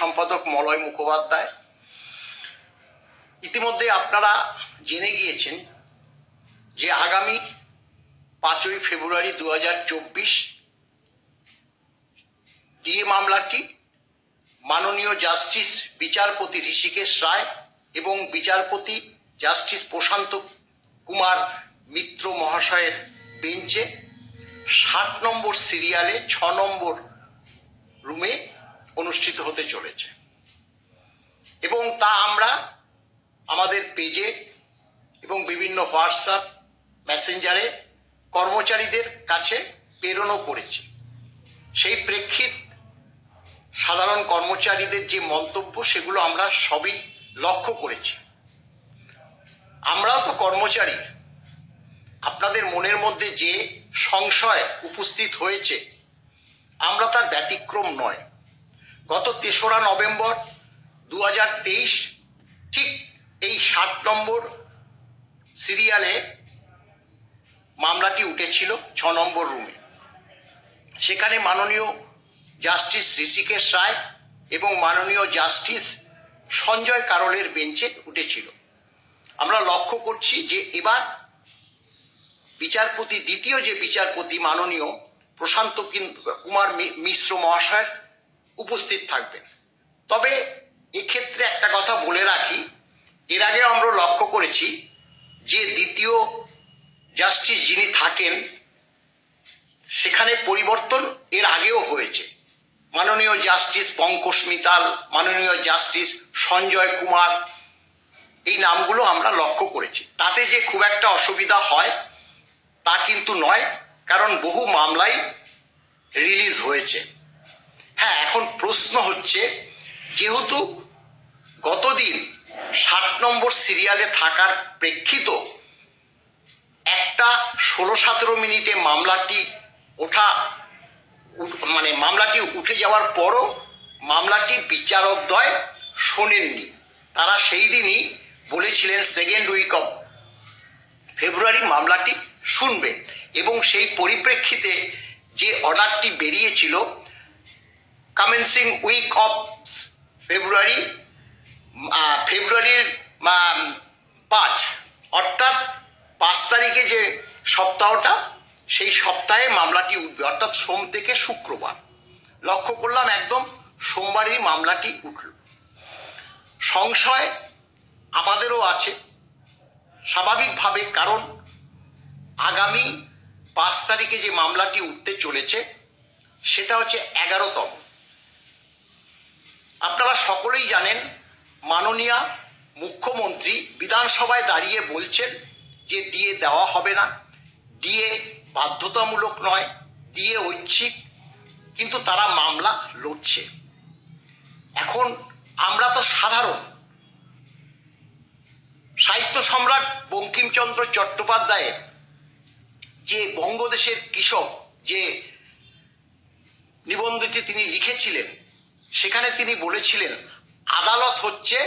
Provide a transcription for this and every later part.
সম্পাদক মলয় মুখোপাধ্যায়। ইতিমধ্যে আপনারা জেনে গিয়েছেন যে আগামী 5ই ফেব্রুয়ারি 2024 ডিএ মামলাটি মাননীয় জাস্টিস বিচারপতি ঋষিকেশ রায় এবং বিচারপতি জাস্টিস প্রশান্ত কুমার মিত্র মহাশয়ের বেঞ্চে 60 নম্বর সিরিয়ালে 6 নম্বর রুমে অনুষ্ঠিত হতে চলেছে এবং তা আমরা আমাদের পেজে এবং বিভিন্ন হোয়াটসঅ্যাপ মেসেঞ্জারে কর্মচারীদের কাছে প্রেরণও করেছি। সেই প্রেক্ষিত সাধারণ কর্মচারীদের যে মন্তব্য সেগুলো আমরা সবই লক্ষ্য করেছি। আমরাও তো কর্মচারী, আপনাদের মনের মধ্যে যে সংশয় উপস্থিত হয়েছে আমরা তার ব্যতিক্রম নয়। গত 3রা নভেম্বর 2023 ঠিক এই 60 নম্বর সিরিয়ালে মামলাটি উঠেছিল 6 নম্বর রুমে। সেখানে মাননীয় জাস্টিস ঋষিকেশ রায় এবং মাননীয় জাস্টিস সঞ্জয় কারোলের বেঞ্চে উঠেছিল। আমরা লক্ষ্য করছি যে এবার বিচারপতি, দ্বিতীয় যে বিচারপতি মাননীয় প্রশান্ত কুমার মিশ্র মহাশয় উপস্থিত থাকবেন। তবে এক্ষেত্রে একটা কথা বলে রাখি, এর আগে আমরা লক্ষ্য করেছি যে দ্বিতীয় জাস্টিস যিনি থাকেন সেখানে পরিবর্তন এর আগেও হয়েছে। মাননীয় জাস্টিস পঙ্কজ মিতাল, মাননীয় জাস্টিস সঞ্জয় কুমার, এই নামগুলো আমরা লক্ষ্য করেছি। তাতে যে খুব একটা অসুবিধা হয় তা কিন্তু নয়, কারণ বহু মামলাই রিলিজ হয়েছে। হ্যাঁ, এখন প্রশ্ন হচ্ছে যেহেতু গতদিন 60 নম্বর সিরিয়ালে থাকার প্রেক্ষিত একটা 16-17 মিনিটে মামলাটি মামলাটি উঠে যাওয়ার পরও মামলাটি বিচারকদ্বয় শোনেননি। তারা সেই দিনই বলেছিলেন 2nd উইক অফ ফেব্রুয়ারি মামলাটি শুনবেন এবং সেই পরিপ্রেক্ষিতে যে অর্ডারটি বেরিয়েছিল কমেন্সিং উইক অফ ফেব্রুয়ারির 5 অর্থাৎ 5 তারিখে যে সপ্তাহটা, সেই সপ্তাহে মামলাটি উঠবে, অর্থাৎ সোম থেকে শুক্রবার। লক্ষ্য করলাম একদম সোমবারই মামলাটি উঠল। সংশয় আমাদেরও আছে স্বাভাবিকভাবে, কারণ আগামী 5 তারিখে যে মামলাটি উঠতে চলেছে সেটা হচ্ছে 11তম। আপনারা সকলেই জানেন মাননীয় মুখ্যমন্ত্রী বিধানসভায় দাঁড়িয়ে বলছেন যে ডিএ দেওয়া হবে না, ডিএ বাধ্যতামূলক নয়, ডিএ ঐচ্ছিক, কিন্তু তারা মামলা লড়ছে। এখন আমরা তো সাধারণ, সাহিত্য সম্রাট বঙ্কিমচন্দ্র চট্টোপাধ্যায়ের যে বঙ্গদেশের কৃষক যে নিবন্ধটি তিনি লিখেছিলেন সেখানে তিনি বলেছিলেন আদালত হচ্ছে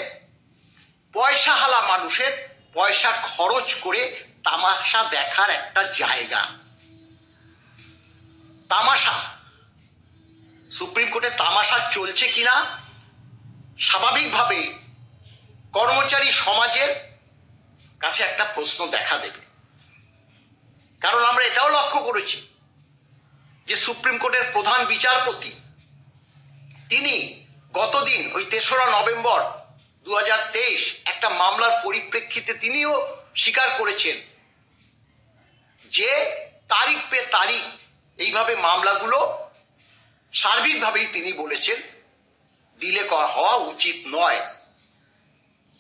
পয়সাওয়ালা মানুষের পয়সা খরচ করে তামাশা দেখার একটা জায়গা। তামাশা, সুপ্রিম কোর্টে তামাশা চলছে কিনা স্বাভাবিকভাবেই কর্মচারী সমাজের কাছে একটা প্রশ্ন দেখা দেবে। কারণ আমরা এটাও লক্ষ্য করেছি যে সুপ্রিম কোর্টের প্রধান বিচারপতি তিনি গতদিন ওই 3রা নভেম্বর 2023 একটা মামলার পরিপ্রেক্ষিতে তিনিও স্বীকার করেছেন যে তারিখ পে তারিখ এইভাবে মামলাগুলো সার্বিকভাবেই তিনি বলেছেন ডিলে হওয়া উচিত নয়।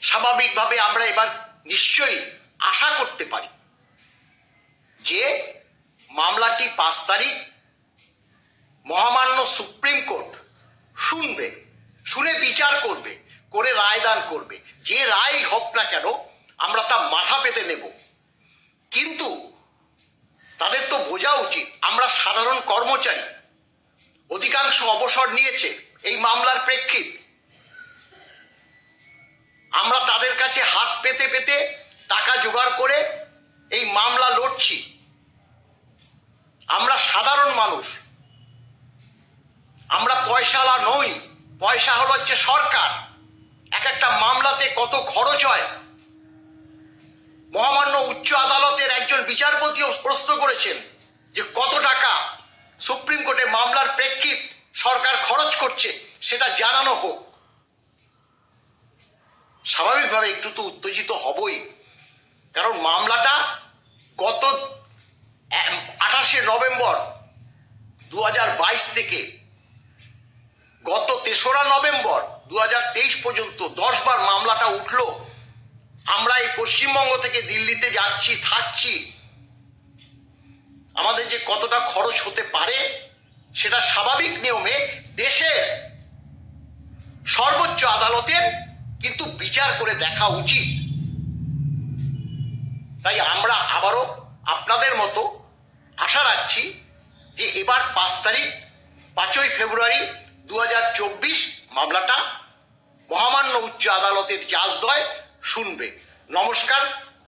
স্বাভাবিকভাবে আমরা এবার নিশ্চয়ই আশা করতে পারি যে মামলাটি 5 তারিখ মহামান্য সুপ্রিম কোর্ট শুনবে, শুনে বিচার করবে, করে রায়দান করবে। যে রায় হোক না কেন আমরা তা মাথা পেতে নেব, কিন্তু তাদের তো বোঝা উচিত আমরা সাধারণ কর্মচারী, অধিকাংশ অবসর নিয়েছে এই মামলার প্রেক্ষিত। আমরা তাদের কাছে হাত পেতে পেতে টাকা জোগাড় করে এই মামলা লড়ছি। আমরা সাধারণ মানুষ, আমরা পয়সাওয়ালা নই, পয়সা হলো হচ্ছে সরকার। এক একটা মামলাতে কত খরচ হয়। মহামান্য উচ্চ আদালতের একজন বিচারপতিও প্রশ্ন করেছেন যে কত টাকা সুপ্রিম কোর্টে মামলার প্রেক্ষিত সরকার খরচ করছে সেটা জানানো হোক। স্বাভাবিকভাবে একটু তো উত্তেজিত হবই, কারণ মামলাটা গত 28শে নভেম্বর 2022 থেকে গত 3রা নভেম্বর 2023 পর্যন্ত 10 বার মামলাটা উঠল। আমরা এই পশ্চিমবঙ্গ থেকে দিল্লিতে যাচ্ছি, থাকছি, আমাদের যে কতটা খরচ হতে পারে সেটা স্বাভাবিক নিয়মে দেশের সর্বোচ্চ আদালতের কিন্তু বিচার করে দেখা উচিত। তাই আমরা আবারও আপনাদের মতো আশা রাখছি যে এবার 5ই ফেব্রুয়ারি 2024 মামলাটা মহামান্য উচ্চ আদালতের জাজদ্বয় শুনবে। নমস্কার।